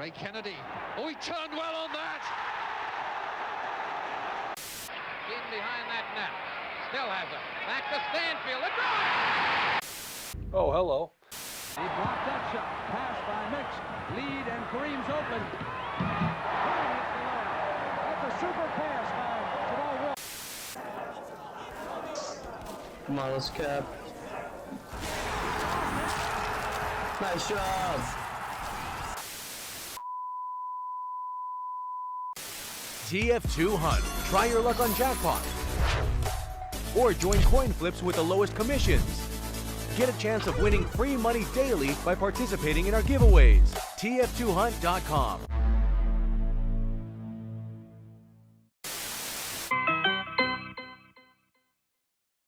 Ray Kennedy. Oh, he turned well on that. In behind that net. Still has it. Back to Stanfield. A drive! Oh, hello. He blocked that shot. Pass by Mitch. Lead and Kareem's open. That's a super pass by Jamal Wilson. Come on, let's cap. Nice job. TF2 Hunt. Try your luck on jackpot. Or join coin flips with the lowest commissions. Get a chance of winning free money daily by participating in our giveaways. TF2Hunt.com.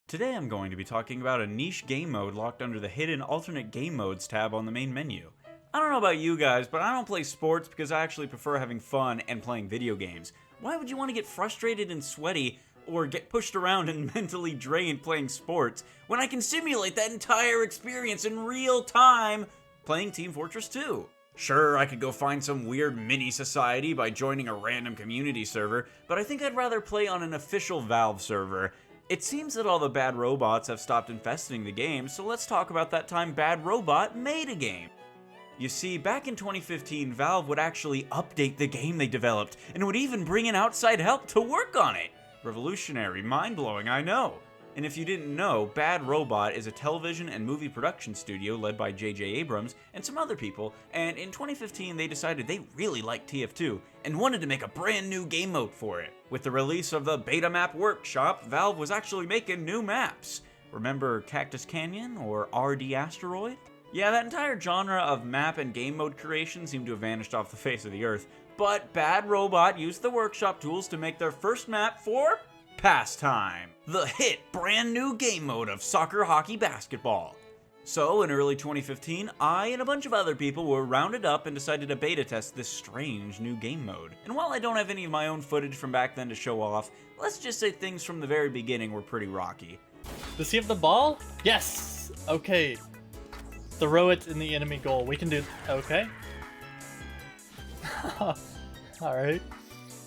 Today I'm going to be talking about a niche game mode locked under the hidden alternate game modes tab on the main menu. I don't know about you guys, but I don't play sports because I actually prefer having fun and playing video games. Why would you want to get frustrated and sweaty or get pushed around and mentally drained playing sports when I can simulate that entire experience in real time playing Team Fortress 2? Sure, I could go find some weird mini society by joining a random community server, but I think I'd rather play on an official Valve server. It seems that all the bad robots have stopped infesting the game, so let's talk about that time Bad Robot made a game. You see, back in 2015, Valve would actually update the game they developed, and would even bring in outside help to work on it. Revolutionary, mind-blowing, I know. And if you didn't know, Bad Robot is a television and movie production studio led by J.J. Abrams and some other people, and in 2015 they decided they really liked TF2 and wanted to make a brand new game mode for it. With the release of the Beta Map Workshop, Valve was actually making new maps. Remember Cactus Canyon or RD Asteroid? Yeah, that entire genre of map and game mode creation seemed to have vanished off the face of the earth, but Bad Robot used the workshop tools to make their first map for Pastime, the hit brand new game mode of soccer, hockey, basketball. So in early 2015, I and a bunch of other people were rounded up and decided to beta test this strange new game mode. And while I don't have any of my own footage from back then to show off, let's just say things from the very beginning were pretty rocky. Does he have the ball? Yes! Okay. Throw it in the enemy goal. We can do... Okay. Alright.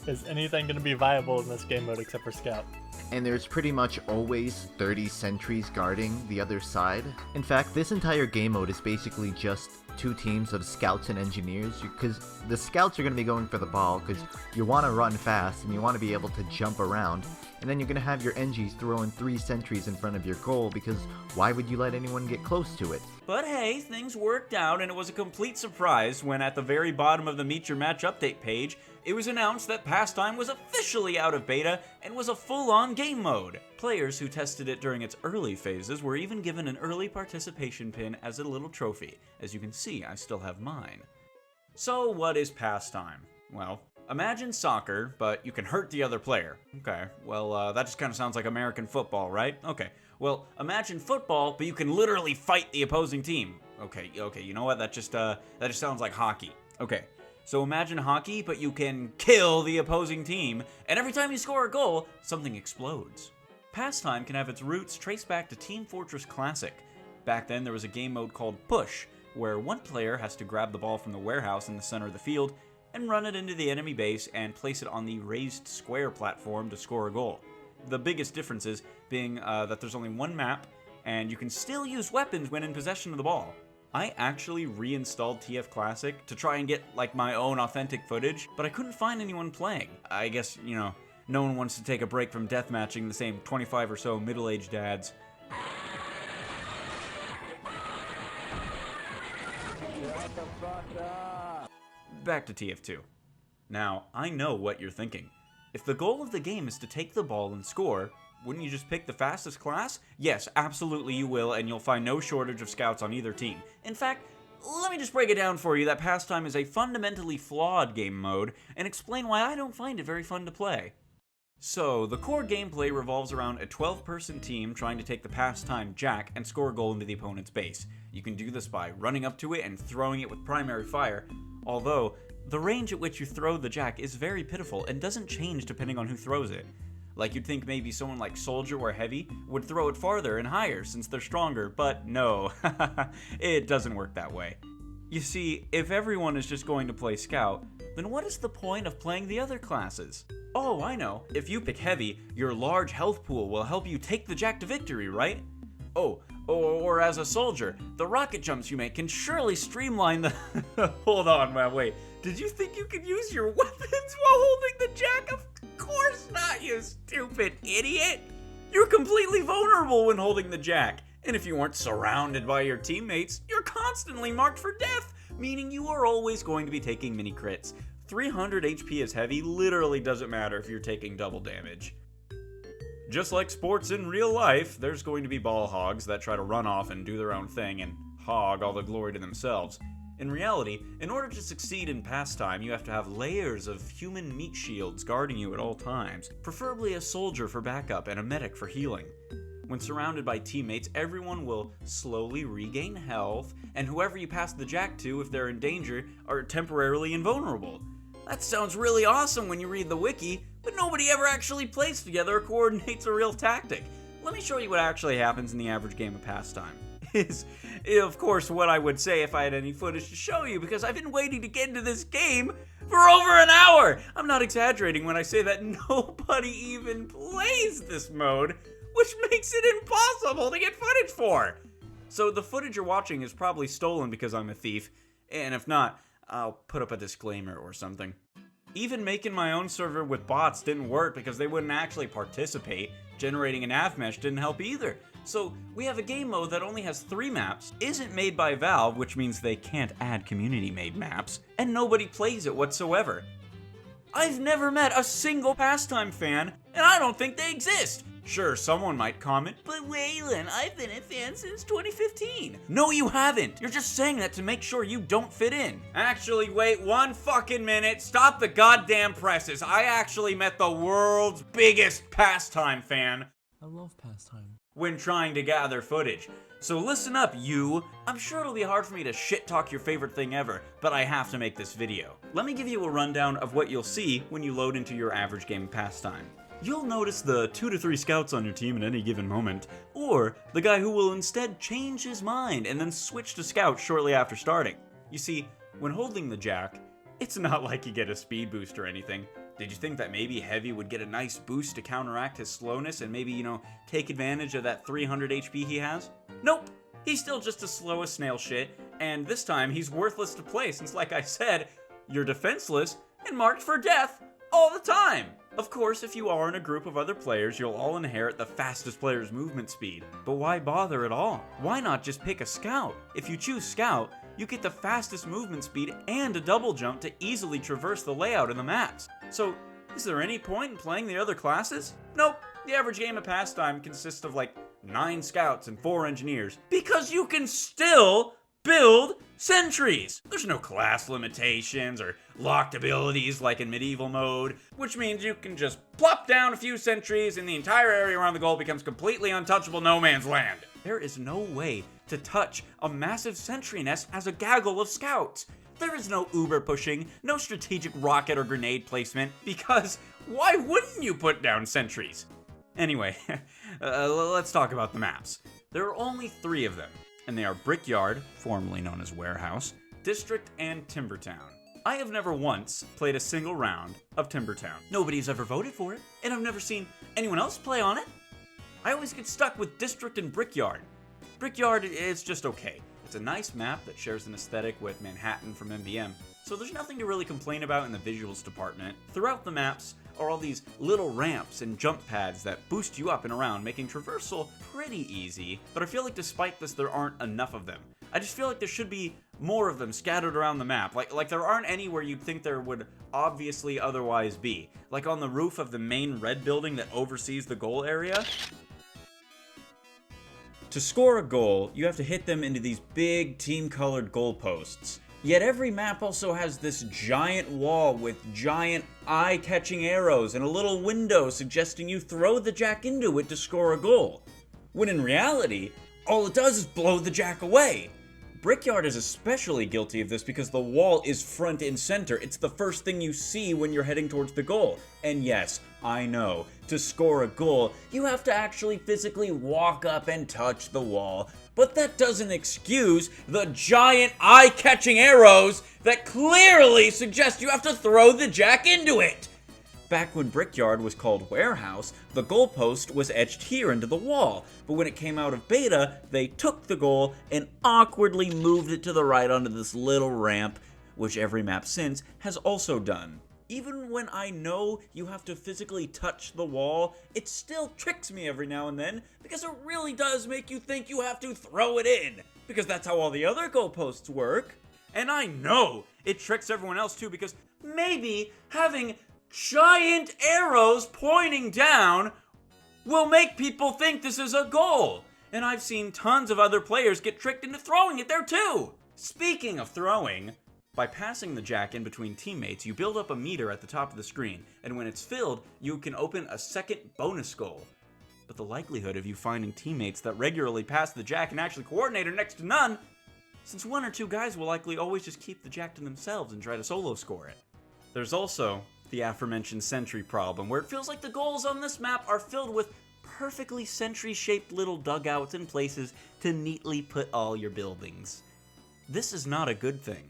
Is anything going to be viable in this game mode except for Scout? And there's pretty much always 30 sentries guarding the other side. In fact, this entire game mode is basically just two teams of scouts and engineers, because the scouts are going to be going for the ball because you want to run fast and you want to be able to jump around, and then you're going to have your engies throwing 3 sentries in front of your goal, because why would you let anyone get close to it? But hey, things worked out, and it was a complete surprise when at the very bottom of the Meet Your Match update page, it was announced that Pastime was officially out of beta and was a full-on game mode. Players who tested it during its early phases were even given an early participation pin as a little trophy. As you can see, I still have mine. So what is Pastime? Well, imagine soccer, but you can hurt the other player. Okay, well, that just kind of sounds like American football, right? Okay, well, imagine football, but you can literally fight the opposing team. Okay, you know what? That just sounds like hockey. Okay. So imagine hockey, but you can kill the opposing team, and every time you score a goal, something explodes. Pastime can have its roots traced back to Team Fortress Classic. Back then, there was a game mode called Push, where one player has to grab the ball from the warehouse in the center of the field and run it into the enemy base and place it on the raised square platform to score a goal. The biggest differences being that there's only one map, and you can still use weapons when in possession of the ball. I actually reinstalled TF Classic to try and get like my own authentic footage, but I couldn't find anyone playing. I guess, you know, no one wants to take a break from deathmatching the same 25 or so middle-aged dads. Back to TF2. Now, I know what you're thinking. If the goal of the game is to take the ball and score, wouldn't you just pick the fastest class? Yes, absolutely you will, and you'll find no shortage of scouts on either team. In fact, let me just break it down for you that Pastime is a fundamentally flawed game mode, and explain why I don't find it very fun to play. So, the core gameplay revolves around a 12-person team trying to take the Pastime Jack and score a goal into the opponent's base. You can do this by running up to it and throwing it with primary fire, although the range at which you throw the Jack is very pitiful and doesn't change depending on who throws it. Like, you'd think maybe someone like Soldier or Heavy would throw it farther and higher since they're stronger, but no, it doesn't work that way. You see, if everyone is just going to play Scout, then what is the point of playing the other classes? Oh, I know. If you pick Heavy, your large health pool will help you take the Jack to victory, right? Oh, or as a soldier, the rocket jumps you make can surely streamline the... Hold on, wait. Did you think you could use your weapons while holding the Jack? Of course not, you stupid idiot! You're completely vulnerable when holding the Jack. And if you aren't surrounded by your teammates, you're constantly marked for death, meaning you are always going to be taking mini crits. 300 HP as Heavy literally doesn't matter if you're taking double damage. Just like sports in real life, there's going to be ball hogs that try to run off and do their own thing and hog all the glory to themselves. In reality, in order to succeed in Pastime, you have to have layers of human meat shields guarding you at all times, preferably a soldier for backup and a medic for healing. When surrounded by teammates, everyone will slowly regain health, and whoever you pass the Jack to, if they're in danger, are temporarily invulnerable. That sounds really awesome when you read the wiki, but nobody ever actually plays together or coordinates a real tactic. Let me show you what actually happens in the average game of Pastime. Is, of course, what I would say if I had any footage to show you, because I've been waiting to get into this game for over an hour! I'm not exaggerating when I say that nobody even plays this mode, which makes it impossible to get footage for. So the footage you're watching is probably stolen because I'm a thief, and if not, I'll put up a disclaimer or something. Even making my own server with bots didn't work because they wouldn't actually participate. Generating an AV mesh didn't help either. So we have a game mode that only has 3 maps, isn't made by Valve, which means they can't add community-made maps, and nobody plays it whatsoever. I've never met a single Pastime fan, and I don't think they exist. Sure, someone might comment, but Waylon, I've been a fan since 2015. No, you haven't. You're just saying that to make sure you don't fit in. Actually, wait 1 fucking minute. Stop the goddamn presses. I actually met the world's biggest Pastime fan. I love Pastime. When trying to gather footage. So listen up, you. I'm sure it'll be hard for me to shit talk your favorite thing ever, but I have to make this video. Let me give you a rundown of what you'll see when you load into your average game of Pastime. You'll notice the 2 to 3 scouts on your team at any given moment, or the guy who will instead change his mind and then switch to scout shortly after starting. You see, when holding the Jack, it's not like you get a speed boost or anything. Did you think that maybe Heavy would get a nice boost to counteract his slowness and maybe, take advantage of that 300 HP he has? Nope! He's still just as slow as snail shit, and this time he's worthless to play since, like I said, you're defenseless and marked for death all the time! Of course, if you are in a group of other players, you'll all inherit the fastest player's movement speed. But why bother at all? Why not just pick a scout? If you choose scout, you get the fastest movement speed and a double jump to easily traverse the layout of the maps. So, is there any point in playing the other classes? Nope. The average game of Pastime consists of like 9 scouts and 4 engineers, because you can still build sentries. There's no class limitations or locked abilities like in medieval mode, which means you can just plop down a few sentries and the entire area around the goal becomes completely untouchable no man's land. There is no way to touch a massive sentry nest as a gaggle of scouts. There is no uber pushing, no strategic rocket or grenade placement, because why wouldn't you put down sentries? Anyway, let's talk about the maps. There are only 3 of them, and they are Brickyard, formerly known as Warehouse, District, and Timbertown. I have never once played a single round of Timbertown. Nobody's ever voted for it, and I've never seen anyone else play on it. I always get stuck with District and Brickyard. Brickyard is just okay. It's a nice map that shares an aesthetic with Manhattan from MBM, so there's nothing to really complain about in the visuals department. Throughout the maps are all these little ramps and jump pads that boost you up and around, making traversal pretty easy, but I feel like despite this there aren't enough of them. I just feel like there should be more of them scattered around the map, like there aren't any where you'd think there would obviously otherwise be. Like on the roof of the main red building that oversees the goal area. To score a goal, you have to hit them into these big team-colored goalposts. Yet every map also has this giant wall with giant eye-catching arrows and a little window suggesting you throw the Jack into it to score a goal. When in reality, all it does is blow the Jack away. Brickyard is especially guilty of this because the wall is front and center. It's the first thing you see when you're heading towards the goal. And yes, I know, to score a goal, you have to actually physically walk up and touch the wall. But that doesn't excuse the giant eye-catching arrows that clearly suggest you have to throw the jack into it. Back when Brickyard was called Warehouse, the goalpost was etched here into the wall, but when it came out of beta, they took the goal and awkwardly moved it to the right onto this little ramp, which every map since has also done. Even when I know you have to physically touch the wall, it still tricks me every now and then, because it really does make you think you have to throw it in, because that's how all the other goalposts work. And I know it tricks everyone else too, because maybe having giant arrows pointing down will make people think this is a goal. And I've seen tons of other players get tricked into throwing it there too. Speaking of throwing, by passing the jack in between teammates, you build up a meter at the top of the screen, and when it's filled, you can open a second bonus goal. But the likelihood of you finding teammates that regularly pass the jack and actually coordinate are next to none, since one or two guys will likely always just keep the jack to themselves and try to solo score it. There's also the aforementioned sentry problem, where it feels like the goals on this map are filled with perfectly sentry-shaped little dugouts and places to neatly put all your buildings. This is not a good thing.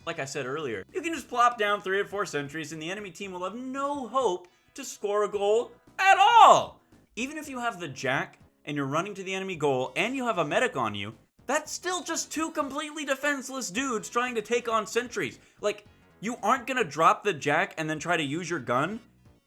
Like I said earlier, you can just plop down 3 or 4 sentries and the enemy team will have no hope to score a goal at all! Even if you have the jack and you're running to the enemy goal and you have a medic on you, that's still just 2 completely defenseless dudes trying to take on sentries. Like, you aren't gonna drop the jack and then try to use your gun,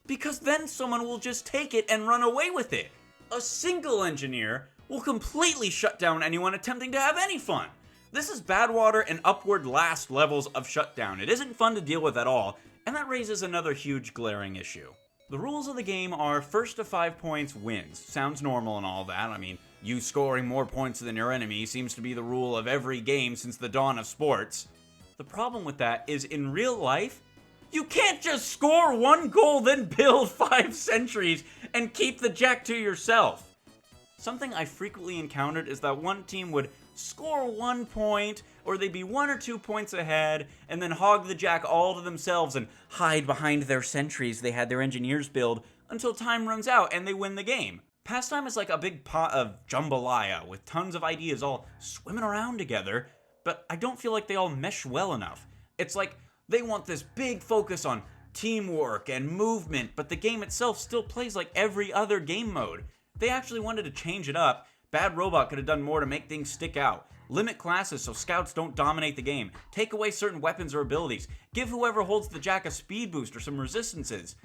because then someone will just take it and run away with it. A single engineer will completely shut down anyone attempting to have any fun. This is Badwater and upward last levels of shutdown. It isn't fun to deal with at all, and that raises another huge glaring issue. The rules of the game are first to 5 points wins. Sounds normal and all that. I mean, you scoring more points than your enemy seems to be the rule of every game since the dawn of sports. The problem with that is in real life, you can't just score 1 goal then build 5 sentries and keep the jack to yourself. Something I frequently encountered is that one team would score 1 point, or they'd be 1 or 2 points ahead, and then hog the jack all to themselves and hide behind their sentries they had their engineers build until time runs out and they win the game. Pastime is like a big pot of jambalaya with tons of ideas all swimming around together, but I don't feel like they all mesh well enough. It's like they want this big focus on teamwork and movement, but the game itself still plays like every other game mode. They actually wanted to change it up. Bad Robot could have done more to make things stick out. Limit classes so scouts don't dominate the game. Take away certain weapons or abilities. Give whoever holds the jack a speed boost or some resistances.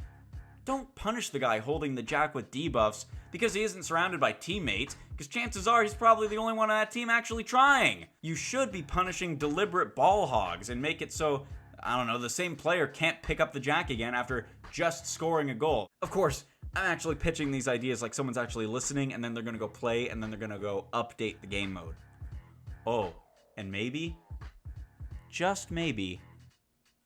Don't punish the guy holding the jack with debuffs because he isn't surrounded by teammates, because chances are he's probably the only one on that team actually trying. You should be punishing deliberate ball hogs and make it so, I don't know, the same player can't pick up the jack again after just scoring a goal. Of course, I'm actually pitching these ideas like someone's actually listening, and then they're gonna go play, and then they're gonna go update the game mode. Oh, and maybe, just maybe,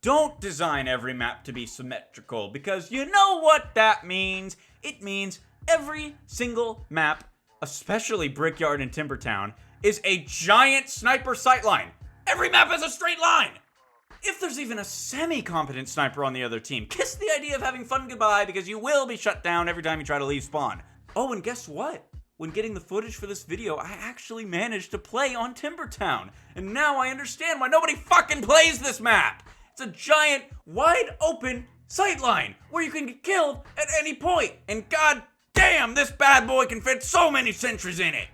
don't design every map to be symmetrical, because you know what that means? It means every single map, especially Brickyard and Timbertown, is a giant sniper sightline. Every map is a straight line! If there's even a semi-competent sniper on the other team, kiss the idea of having fun goodbye, because you will be shut down every time you try to leave spawn. Oh, and guess what? When getting the footage for this video, I actually managed to play on Timbertown, and now I understand why nobody fucking plays this map! It's a giant, wide-open sightline where you can get killed at any point, and god damn, this bad boy can fit so many sentries in it!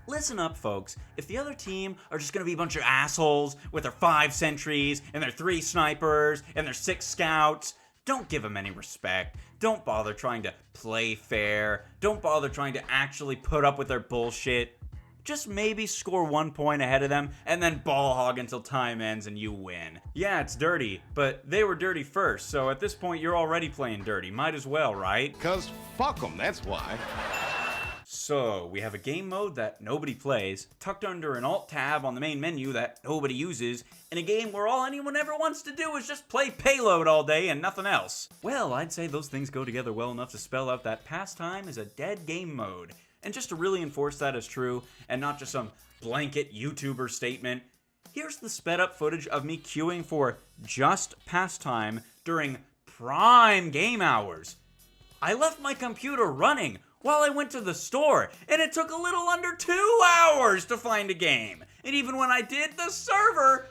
Listen up, folks. If the other team are just gonna be a bunch of assholes with their 5 sentries and their 3 snipers and their 6 scouts, don't give them any respect. Don't bother trying to play fair. Don't bother trying to actually put up with their bullshit. Just maybe score 1 point ahead of them and then ball hog until time ends and you win. Yeah, it's dirty, but they were dirty first, so at this point you're already playing dirty. Might as well, right? 'Cause fuck them, that's why. So, we have a game mode that nobody plays, tucked under an alt tab on the main menu that nobody uses, in a game where all anyone ever wants to do is just play Payload all day and nothing else. Well, I'd say those things go together well enough to spell out that Pastime is a dead game mode. And just to really enforce that as true, and not just some blanket YouTuber statement. Here's the sped up footage of me queuing for Just Pastime during prime game hours. I left my computer running while I went to the store, and it took a little under 2 hours to find a game. And even when I did, the server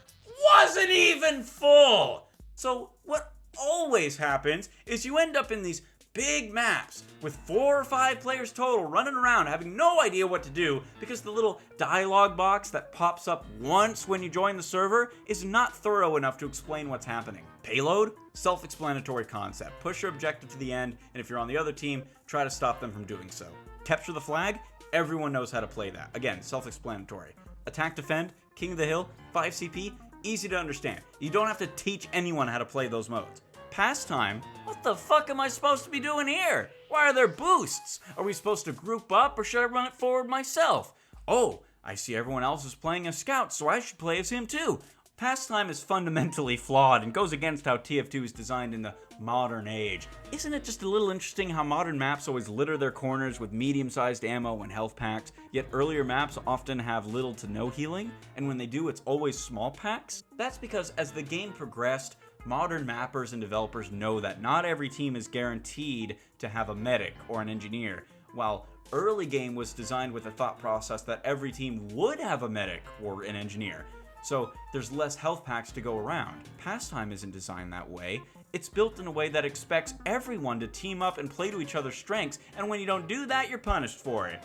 wasn't even full. So what always happens is you end up in these big maps with 4 or 5 players total running around having no idea what to do because the little dialogue box that pops up once when you join the server is not thorough enough to explain what's happening. Payload? Self-explanatory concept. Push your objective to the end, and if you're on the other team, try to stop them from doing so. Capture the flag? Everyone knows how to play that. Again, self-explanatory. Attack, defend, king of the hill, 5 CP, easy to understand. You don't have to teach anyone how to play those modes. Pastime? What the fuck am I supposed to be doing here? Why are there boosts? Are we supposed to group up or should I run it forward myself? Oh, I see everyone else is playing as scout, so I should play as him too. Pastime is fundamentally flawed and goes against how TF2 is designed in the modern age. Isn't it just a little interesting how modern maps always litter their corners with medium-sized ammo and health packs, yet earlier maps often have little to no healing, and when they do it's always small packs? That's because as the game progressed, modern mappers and developers know that not every team is guaranteed to have a medic or an engineer, while early game was designed with the thought process that every team would have a medic or an engineer. So there's less health packs to go around. Pastime isn't designed that way. It's built in a way that expects everyone to team up and play to each other's strengths, and when you don't do that, you're punished for it.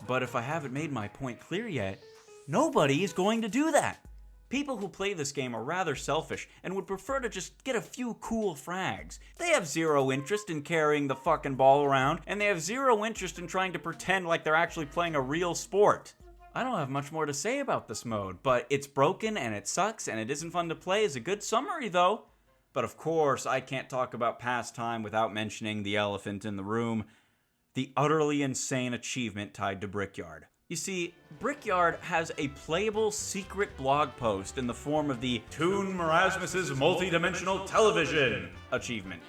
But if I haven't made my point clear yet, nobody is going to do that. People who play this game are rather selfish and would prefer to just get a few cool frags. They have zero interest in carrying the fucking ball around, and they have zero interest in trying to pretend like they're actually playing a real sport. I don't have much more to say about this mode, but it's broken and it sucks and it isn't fun to play is a good summary though. But of course, I can't talk about Pastime without mentioning the elephant in the room, the utterly insane achievement tied to Brickyard. You see, Brickyard has a playable secret blog post in the form of the Toon Marasmus's Multidimensional Television achievement.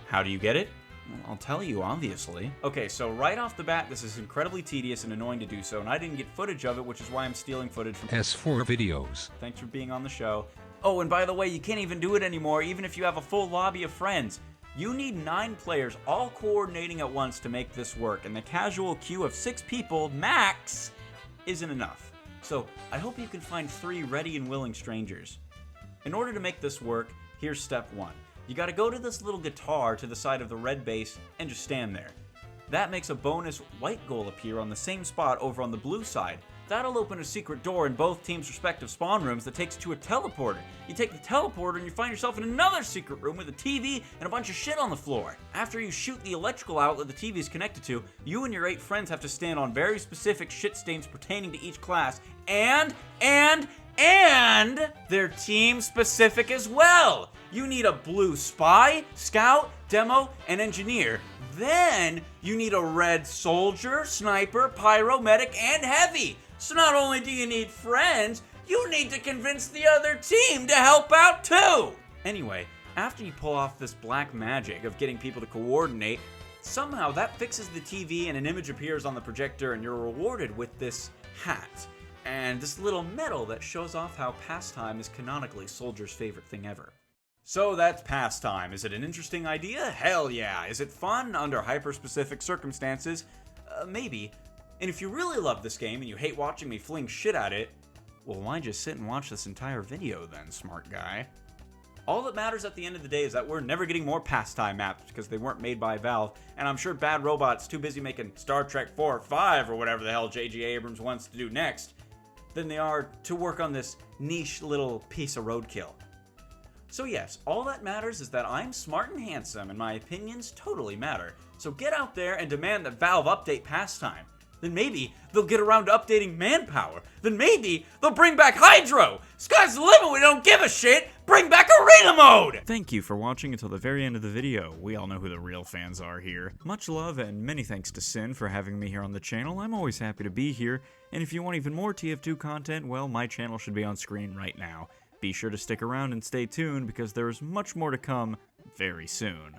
How do you get it? Well, I'll tell you, obviously. Okay, so right off the bat, this is incredibly tedious and annoying to do so, and I didn't get footage of it, which is why I'm stealing footage from S4 videos. Thanks for being on the show. Oh, and by the way, you can't even do it anymore, even if you have a full lobby of friends. You need 9 players all coordinating at once to make this work, and the casual queue of 6 people, max, isn't enough. So I hope you can find 3 ready and willing strangers. In order to make this work, here's step 1. You gotta go to this little guitar to the side of the red base and just stand there. That makes a bonus white goal appear on the same spot over on the blue side. That'll open a secret door in both teams' respective spawn rooms that takes you to a teleporter. You take the teleporter and you find yourself in another secret room with a TV and a bunch of shit on the floor. After you shoot the electrical outlet the TV is connected to, you and your 8 friends have to stand on very specific shit stains pertaining to each class, and they're team specific as well. You need a blue spy, scout, demo, and engineer. Then you need a red soldier, sniper, pyro, medic, and heavy. So not only do you need friends, you need to convince the other team to help out too. Anyway, after you pull off this black magic of getting people to coordinate, somehow that fixes the TV and an image appears on the projector and you're rewarded with this hat and this little medal that shows off how Pastime is canonically Soldier's favorite thing ever. So that's Pastime. Is it an interesting idea? Hell yeah. Is it fun under hyper-specific circumstances? Maybe. And if you really love this game and you hate watching me fling shit at it, well, why just sit and watch this entire video then, smart guy? All that matters at the end of the day is that we're never getting more Pastime maps because they weren't made by Valve, and I'm sure Bad Robot's too busy making Star Trek 4 or 5 or whatever the hell J.J. Abrams wants to do next than they are to work on this niche little piece of roadkill. So yes, all that matters is that I'm smart and handsome and my opinions totally matter. So get out there and demand that Valve update Pastime. Then maybe they'll get around to updating Manpower. Then maybe they'll bring back Hydro. Sky's the limit, we don't give a shit. Bring back Arena Mode! Thank you for watching until the very end of the video. We all know who the real fans are here. Much love and many thanks to Sin for having me here on the channel. I'm always happy to be here. And if you want even more TF2 content, well, my channel should be on screen right now. Be sure to stick around and stay tuned because there is much more to come very soon.